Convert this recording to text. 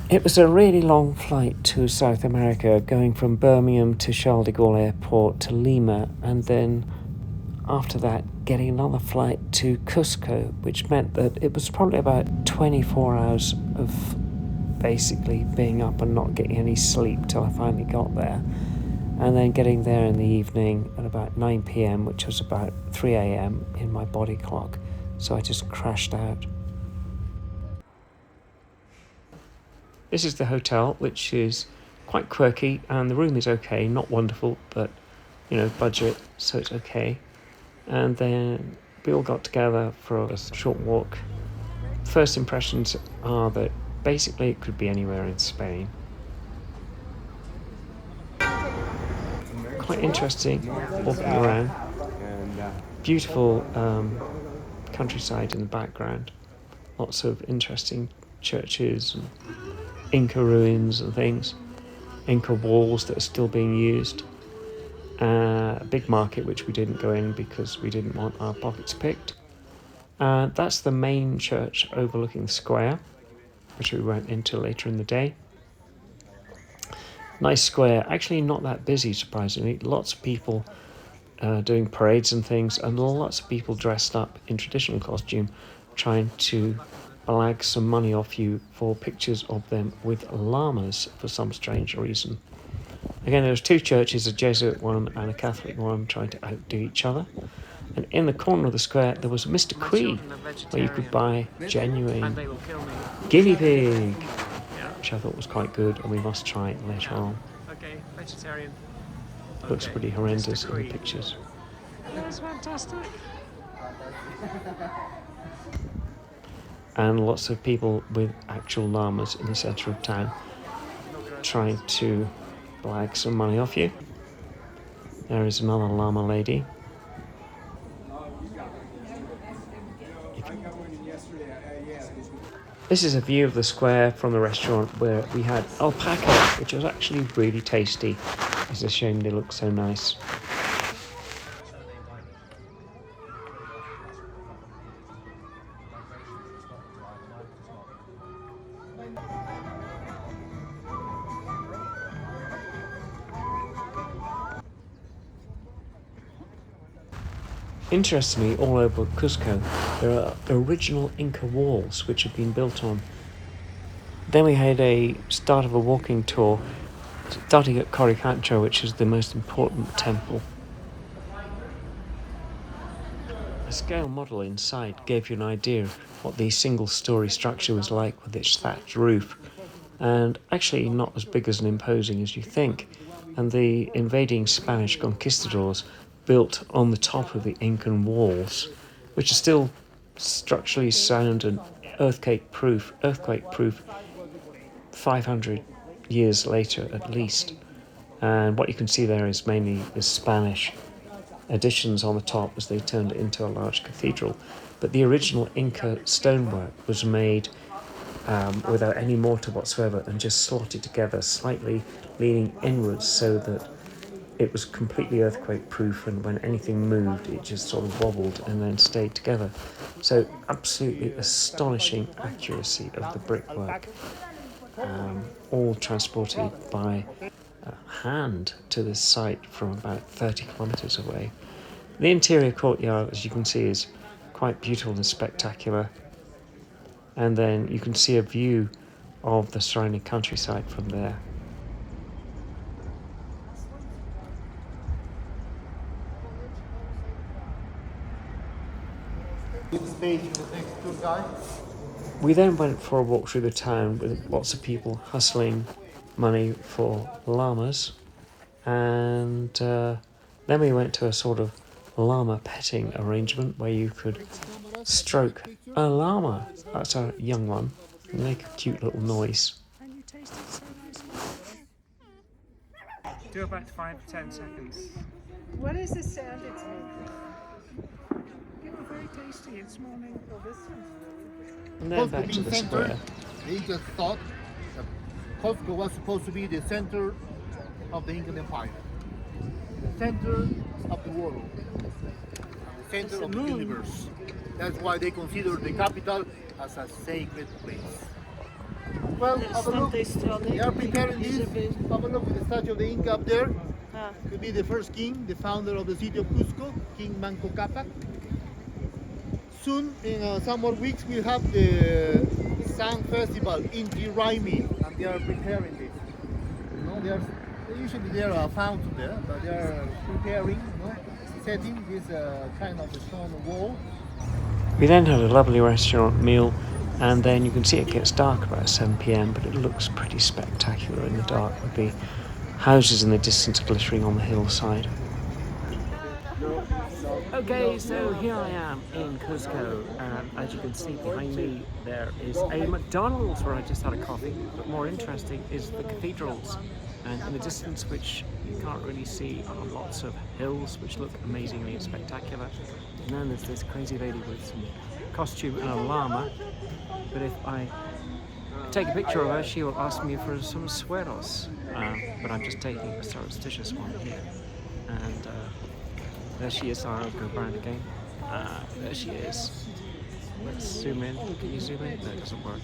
It was a really long flight to South America, going from Birmingham to Charles de Gaulle Airport to Lima, and then after that getting another flight to Cusco, which meant that it was probably about 24 hours of basically being up and not getting any sleep till I finally got there, and then getting there in the evening at about 9 p.m, which was about 3 a.m. in my body clock, so I just crashed out. This is the hotel, which is quite quirky, and the room is okay, not wonderful, but, budget, so it's okay. And then we all got together for a short walk. First impressions are that basically it could be anywhere in Spain. Quite interesting walking around. Beautiful countryside in the background. Lots of interesting churches and Inca ruins and things, Inca walls that are still being used, a big market which we didn't go in because we didn't want our pockets picked. That's the main church overlooking the square, which we went into later in the day. Nice square, actually not that busy surprisingly, lots of people doing parades and things, and lots of people dressed up in traditional costume trying to blag some money off you for pictures of them with llamas for some strange reason. Again, there was two churches, a Jesuit one and a Catholic one, trying to outdo each other. And in the corner of the square, there was Mr. Quee, where you could buy genuine guinea pig, which I thought was quite good, and we must try it later on. Okay, vegetarian. Looks pretty horrendous in the pictures. That's fantastic. And lots of people with actual llamas in the centre of town trying to blag some money off you. There is another llama lady. This is a view of the square from the restaurant where we had alpaca, which was actually really tasty. It's a shame they look so nice. Interestingly, all over Cusco, there are original Inca walls which have been built on. Then we had a start of a walking tour, starting at Coricancho, which is the most important temple. A scale model inside gave you an idea of what the single-story structure was like with its thatched roof, and actually not as big as and imposing as you think. And the invading Spanish conquistadors built on the top of the Incan walls, which are still structurally sound and earthquake-proof 500 years later at least. And what you can see there is mainly the Spanish additions on the top as they turned it into a large cathedral. But the original Inca stonework was made without any mortar whatsoever and just slotted together, slightly leaning inwards so that it was completely earthquake-proof, and when anything moved, it just sort of wobbled and then stayed together. So absolutely astonishing accuracy of the brickwork, all transported by hand to this site from about 30 kilometres away. The interior courtyard, as you can see, is quite beautiful and spectacular. And then you can see a view of the surrounding countryside from there. We then went for a walk through the town with lots of people hustling money for llamas, and then we went to a sort of llama petting arrangement where you could stroke a llama, that's a young one, and make a cute little noise. And you taste it so nice. Do about 5-10 seconds. What is the sound it's making? They were very tasty this morning. And then back to the square. They just thought that Cusco was supposed to be the center of the Incan Empire, the center of the world, the center of the universe. That's why they consider the capital as a sacred place. Well, have a look. They are preparing this. Have a look with the statue of the Inca up there. Could be the first king, the founder of the city of Cusco, King Manco Cápac. Soon, in some more weeks, we'll have the Sun Festival in Raimi, and they are preparing this. You know, usually there are found there, but they are preparing, setting this kind of stone wall. We then had a lovely restaurant meal, and then you can see it gets dark about 7 p.m, but it looks pretty spectacular in the dark with the houses in the distance glittering on the hillside. Okay, so here I am in Cusco, and as you can see behind me there is a McDonald's where I just had a coffee, but more interesting is the cathedrals, and in the distance, which you can't really see, are lots of hills which look amazingly spectacular. And then there's this crazy lady with some costume and a llama, but if I take a picture of her, she will ask me for some sueros, but I'm just taking a surreptitious one here. And there she is. I'll go around again. There she is. Let's zoom in. Can you zoom in? No, it doesn't work.